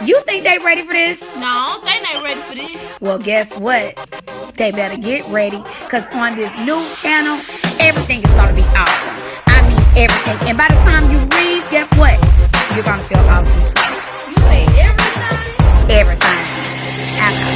You think they ready for this? No, they ain't ready for this. Well, guess what? They better get ready, because on this new channel, everything is going to be awesome. I mean everything. And by the time you leave, guess what? You're going to feel awesome too. You say everything? Everything. I know.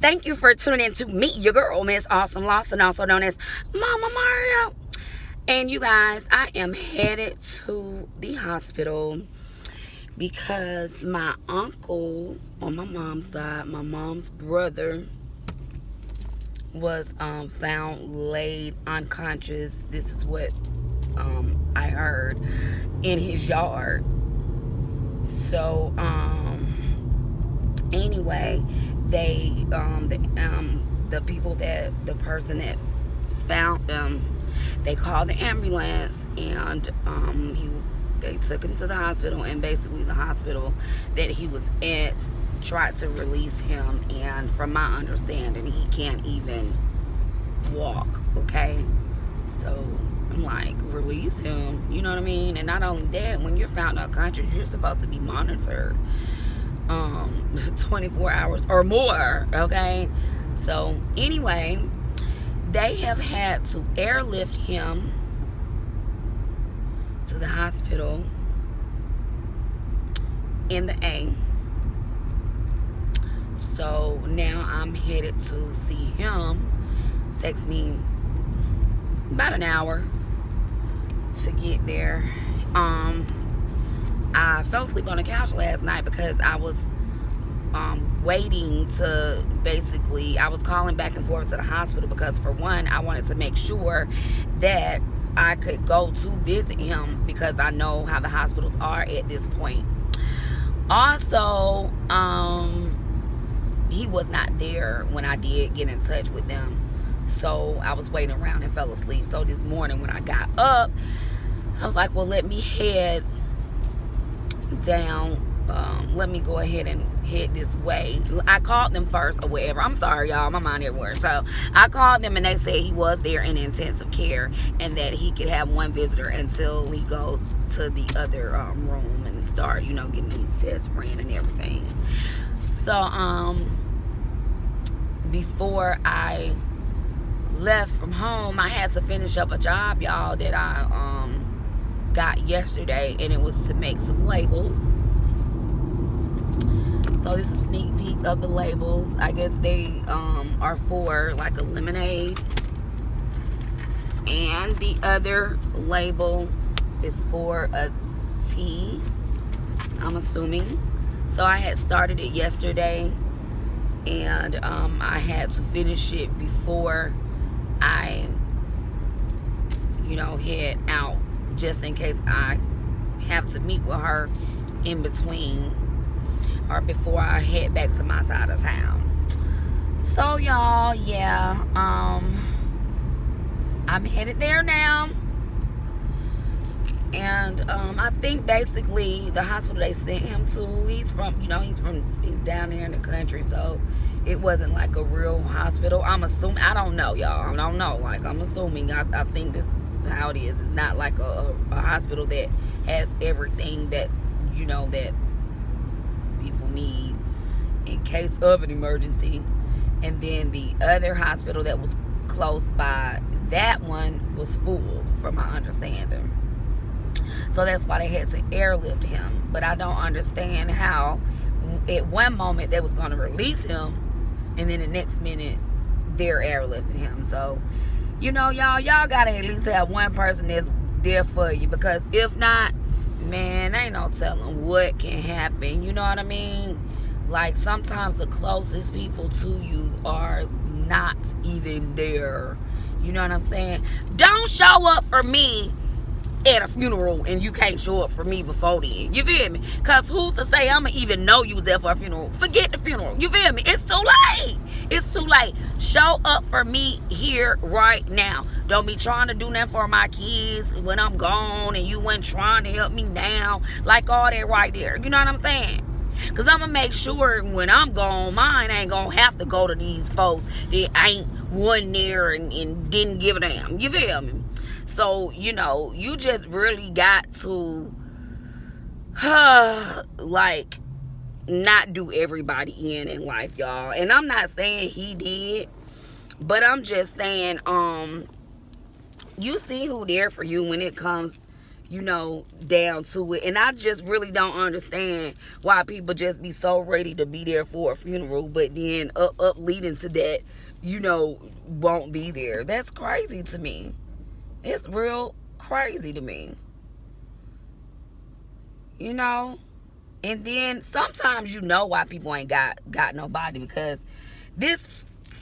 Thank you for tuning in to meet your girl, Miss Awesome Lawson, also known as Mama Mario. And you guys, I am headed to the hospital because my uncle on my mom's side, my mom's brother, was found laid unconscious. This is what I heard, in his yard. So anyway, the person that found them, they called the ambulance, and they took him to the hospital, and basically the hospital that he was at tried to release him, and from my understanding, he can't even walk. Okay, so I'm like, release him, you know what I mean? And not only that, when you're found unconscious, you're supposed to be monitored 24 hours or more. Okay, so anyway, they have had to airlift him to the hospital in the A. So now I'm headed to see him. Takes me about an hour to get there. I fell asleep on the couch last night because I was waiting to, basically, I was calling back and forth to the hospital because, for one, I wanted to make sure that I could go to visit him, because I know how the hospitals are at this point. Also, he was not there when I did get in touch with them, so I was waiting around and fell asleep. So this morning when I got up, I was like, well, let me head down. Let me go ahead and head this way. I called them first or whatever. I'm sorry, y'all, my mind everywhere. So I called them, and they said he was there in intensive care, and that he could have one visitor until he goes to the other room and start, getting these tests ran and everything. So before I left from home, I had to finish up a job, y'all, that I got yesterday, and it was to make some labels. So this is a sneak peek of the labels. I guess they are for like a lemonade, and the other label is for a tea, I'm assuming. So I had started it yesterday, and I had to finish it before I head out, just in case I have to meet with her in between or before I head back to my side of town. So y'all, yeah, I'm headed there now. And I think basically the hospital they sent him to, he's down there in the country, so it wasn't like a real hospital. I'm assuming, I don't know, y'all. I don't know. Like, I'm assuming, I think this is how it is. It's not like a hospital that has everything that that people need in case of an emergency. And then the other hospital that was close by, that one was full, from my understanding. So that's why they had to airlift him. But I don't understand how at one moment they was going to release him, and then the next minute they're airlifting him. So, y'all got to at least have one person that's there for you, because if not, man, ain't no telling what can happen. You know what I mean? Like, sometimes the closest people to you are not even there. You know what I'm saying? Don't show up for me at a funeral and you can't show up for me before then. You feel me? Because who's to say I'ma even know you was there for a funeral? Forget the funeral. You feel me? It's too late. It's too late. Show up for me here right now. Don't be trying to do nothing for my kids when I'm gone, and you wasn't trying to help me now. Like all that right there. You know what I'm saying? Because I'm going to make sure when I'm gone, mine ain't going to have to go to these folks that ain't wasn't there and didn't give a damn. You feel me? So, you know, you just really got to like not do everybody in life, y'all. And I'm not saying he did, but I'm just saying, you see who there for you when it comes, you know, down to it. And I just really don't understand why people just be so ready to be there for a funeral, but then up leading to that, you know, won't be there. That's crazy to me. It's real crazy to me. You know? And then sometimes you know why people ain't got nobody, because this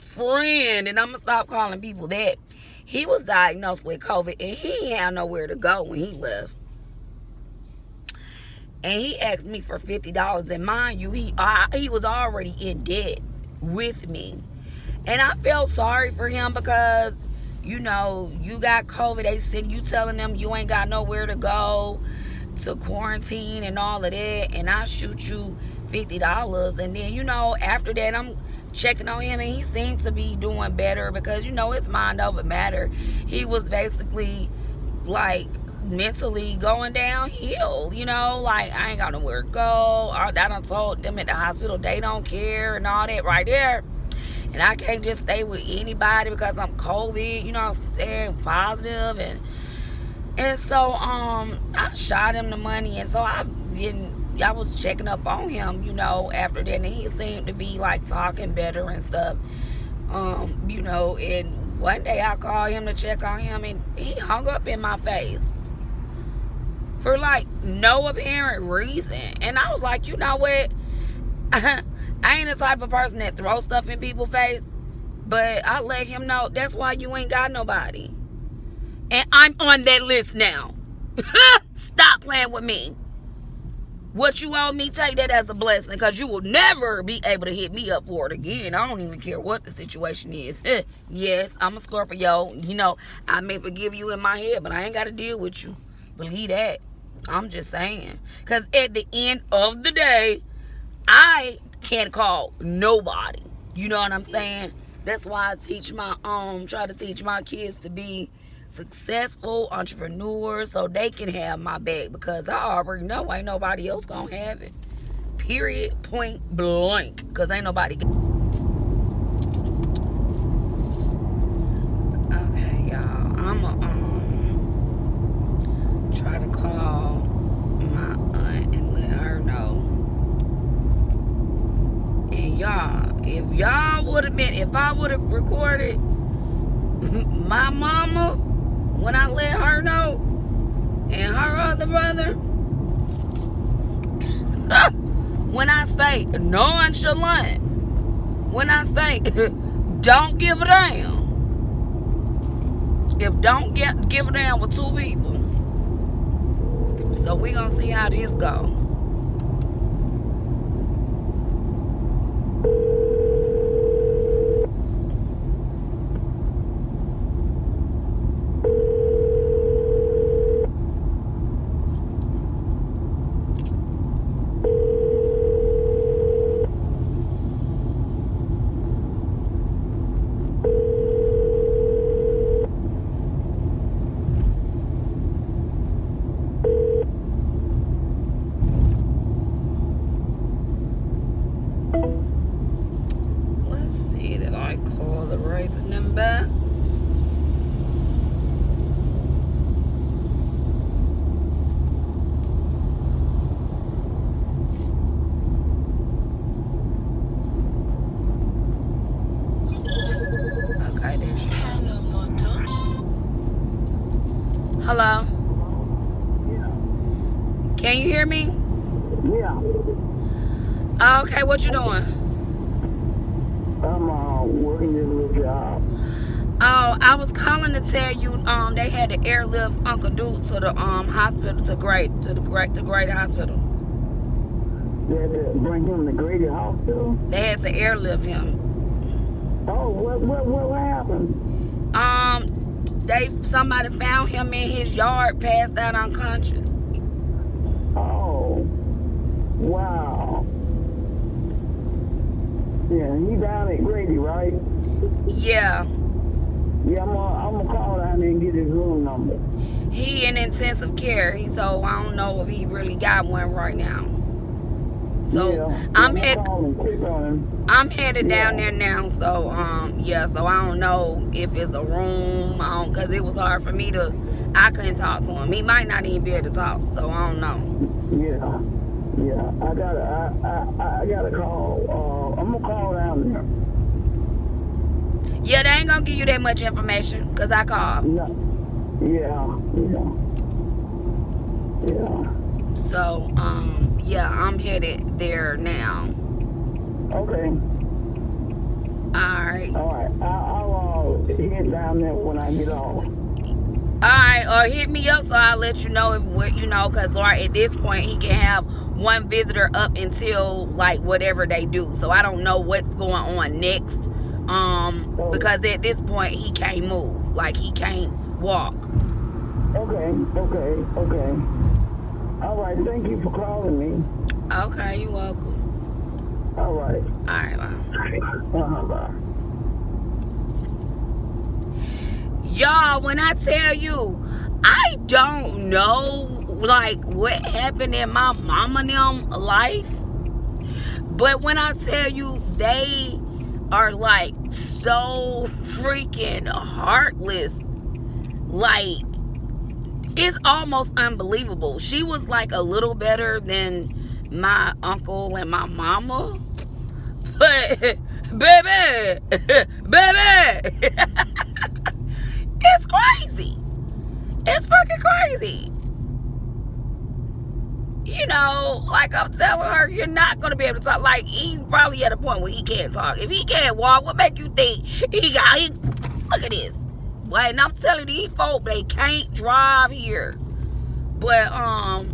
friend, and I'm going to stop calling people that, he was diagnosed with COVID and he ain't had nowhere to go when he left. And he asked me for $50. And mind you, he was already in debt with me. And I felt sorry for him because, you know, you got COVID. They send you telling them you ain't got nowhere to go to quarantine and all of that. And I shoot you $50. And then, you know, after that, I'm checking on him, and he seemed to be doing better because, you know, it's mind over matter. He was basically like mentally going downhill, you know, like, I ain't got nowhere to go. I done told them at the hospital they don't care and all that right there. And I can't just stay with anybody because I'm COVID, you know, I'm staying positive. And so I shot him the money, and so I was checking up on him, you know, after that, and he seemed to be like talking better and stuff. You know, and one day I called him to check on him, and he hung up in my face for like no apparent reason. And I was like, you know what? I ain't the type of person that throws stuff in people's face, but I let him know that's why you ain't got nobody. And I'm on that list now. Stop playing with me. What you owe me, take that as a blessing, because you will never be able to hit me up for it again. I don't even care what the situation is. Yes, I'm a Scorpio. You know, I may forgive you in my head, but I ain't got to deal with you. Believe that. I'm just saying. Because at the end of the day, I can't call nobody. You know what I'm saying? That's why I teach my try to teach my kids to be successful entrepreneurs so they can have my back, because I already know ain't nobody else gonna have it. Period. Point blank. Because ain't nobody. Okay, y'all. I'ma try to call my aunt and let her know. And y'all, if I would have recorded my mama when I let her know, and her other brother, when I say nonchalant, when I say don't give a damn, if don't give a damn with two people. So we gonna see how this go. Number. Okay, there's you. Hello? Yeah. Can you hear me? Yeah. Okay, what you doing? I'm working this little job. Oh, I was calling to tell you they had to airlift Uncle Dude to the hospital to Great Hospital. They had to bring him to Grady Hospital? They had to airlift him. Oh, what happened? Somebody found him in his yard, passed out unconscious. Oh, wow. Yeah, he down at Grady, right? Yeah. Yeah, I'm gonna call down there and get his room number. He in intensive care. So I don't know if he really got one right now. So Yeah, I'm call him quick on him. I'm headed down Yeah. there now. So yeah. So I don't know if it's a room. Cause it was hard for me to. I couldn't talk to him. He might not even be able to talk. So I don't know. Yeah. I gotta call. I'm gonna call down there. Yeah, they ain't gonna give you that much information. Cause I called. No. Yeah. So, yeah, I'm headed there now. Okay. Alright. I'll hit down there when I get off. Alright, or hit me up so I'll let you know if what because at this point he can have one visitor up until like whatever they do. So I don't know what's going on next. Because at this point he can't move. Like he can't walk. Okay. All right, thank you for calling me. Okay, you're welcome. All right. Alright, bye. Bye. Y'all, when I tell you, I don't know like what happened in my mama and them life, but when I tell you they are like so freaking heartless, like it's almost unbelievable. She was like a little better than my uncle and my mama, but baby it's crazy. It's fucking crazy. Like I'm telling her, you're not going to be able to talk. Like, he's probably at a point where he can't talk. If he can't walk, what make you think look at this. Well, and I'm telling you, these folk, they can't drive here. But, I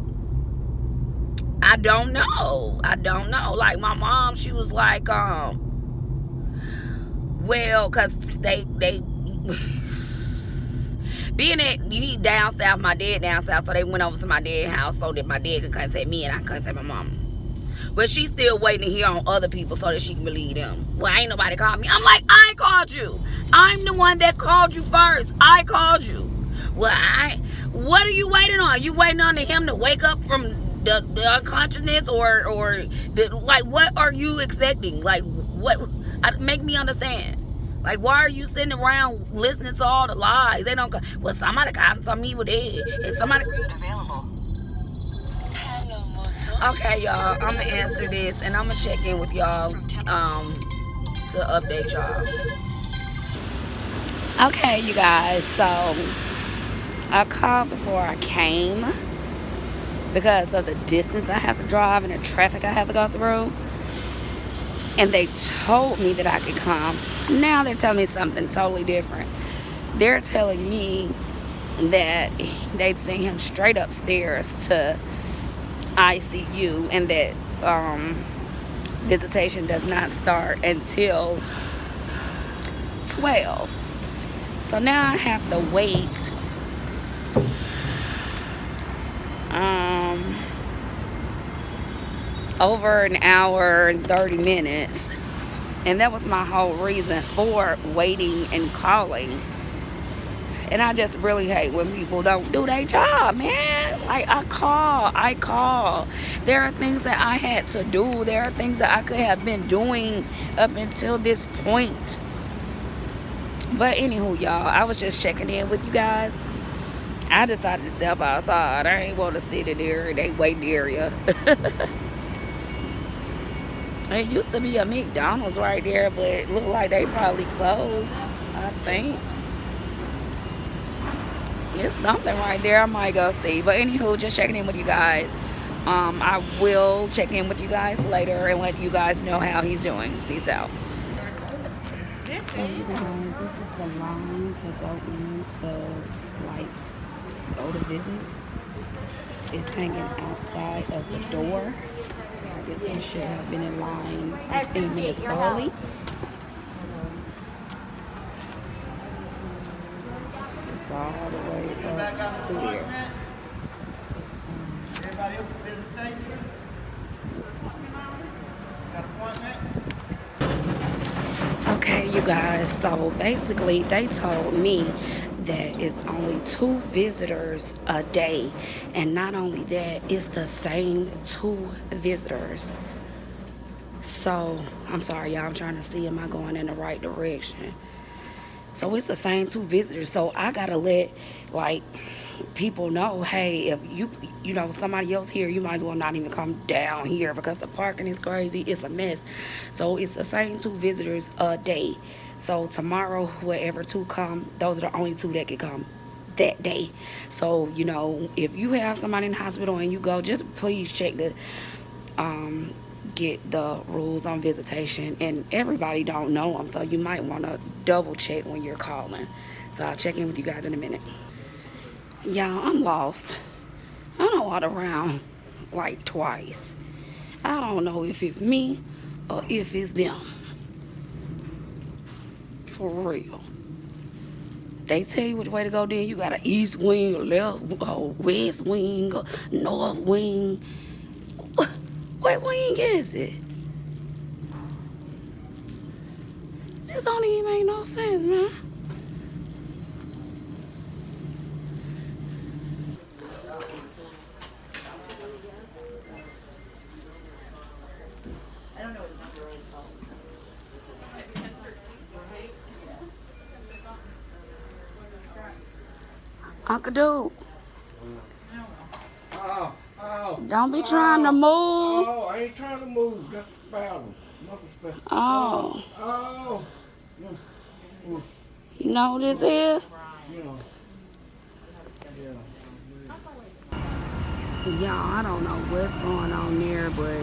don't know. Like, my mom, she was like, well, because they being that he down south, my dad down south, so they went over to my dad's house so that my dad could contact me and I could contact my mom. But she's still waiting to hear on other people so that she can believe them. Well, ain't nobody called me. I'm like, I called you. I'm the one that called you first. I called you. Well, what are you waiting on? You waiting on him to wake up from the unconsciousness or like, what are you expecting? Like, what? Make me understand. Like, why are you sitting around listening to all the lies? They don't go, well, somebody called and told me he was dead. And somebody... Okay, y'all, I'm going to answer this, and I'm going to check in with y'all to update y'all. Okay, you guys, so I called before I came because of the distance I have to drive and the traffic I have to go through. And they told me that I could come. Now they're telling me something totally different. They're telling me that they'd send him straight upstairs to ICU and that visitation does not start until 12. So now I have to wait over an hour and 30 minutes. And that was my whole reason for waiting and calling. And I just really hate when people don't do their job, man. Like, I call. There are things that I had to do. There are things that I could have been doing up until this point. But anywho, y'all, I was just checking in with you guys. I decided to step outside. I ain't want to sit in there in that waiting area. It used to be a McDonald's right there, but it looked like they probably closed, I think. There's something right there I might go see. But anywho, just checking in with you guys. I will check in with you guys later and let you guys know how he's doing. Peace out. So you guys, this is the line to go in to, like, go to visit. It's hanging outside of the door. I guess I should have been in line 15 minutes early. It's all the way up through there. Everybody else for visitation? Got an appointment? Okay, you guys, so basically they told me that it's only 2 visitors a day, and not only that, it's the same 2 visitors. So I'm sorry y'all, I'm trying to see am I going in the right direction. So it's the same 2 visitors, so I gotta let like people know, hey, if you know somebody else here, you might as well not even come down here because the parking is crazy. It's a mess. So it's the same 2 visitors a day. So tomorrow, whoever 2 come, those are the only 2 that can come that day. So you know, if you have somebody in the hospital and you go, just please check the get the rules on visitation, and everybody don't know them, so you might want to double check when you're calling. So I'll check in with you guys in a minute. Y'all, I'm lost. I don't walked around like twice. I don't know if it's me or if it's them. For real. They tell you which way to go, then you got an east wing, a left, or west wing, or north wing. What wing is it? This don't even make no sense, man. Uncle Dude, don't be trying to move. Oh, I ain't trying to move. That's the problem. Oh, Oh. you know who this is? Yeah. Y'all, I don't know what's going on there, but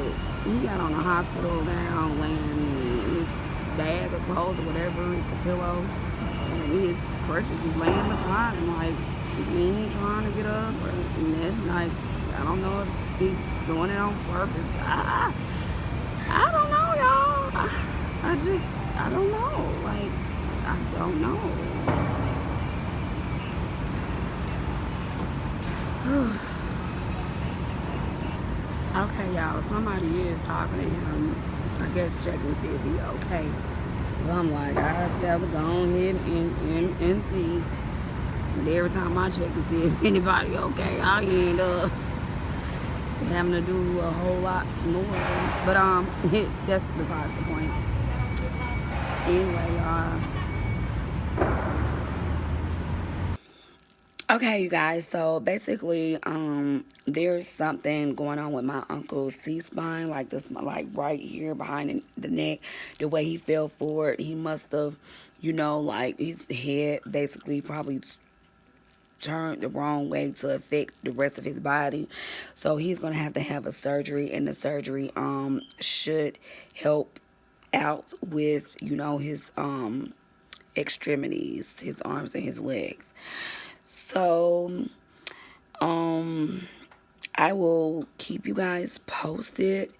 he got on a hospital gown, laying his bag of clothes or whatever, it's the pillow, and his purchase is laying beside him, like, he ain't trying to get up, or, and then, like, I don't know if he's doing it on purpose. I don't know, y'all. I don't know. Like, I don't know. Okay, y'all, somebody is talking to him. I guess checking to see if he's okay. So I'm like, I'd never go ahead and see. But every time I check to see if anybody okay, I end up having to do a whole lot more. But that's besides the point. Anyway, okay, you guys, so basically, there's something going on with my uncle's C-spine, like this, like right here behind the neck. The way he fell forward, he must have, you know, like his head basically probably turned the wrong way to affect the rest of his body. So he's gonna have to have a surgery, and the surgery should help out with, you know, his extremities, his arms and his legs. So I will keep you guys posted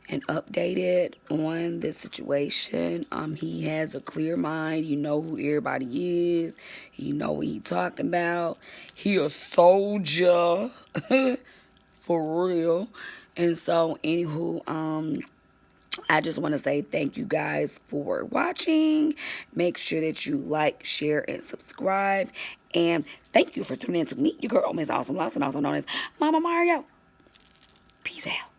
and updated on the situation. He has a clear mind. You know who everybody is. He know what he talking about. He a soldier for real. And so, anywho, I just want to say thank you guys for watching. Make sure that you like, share, and subscribe. And thank you for tuning in to meet your girl, Miss Awesome Lawson, also known as Mama Mario. Peace out.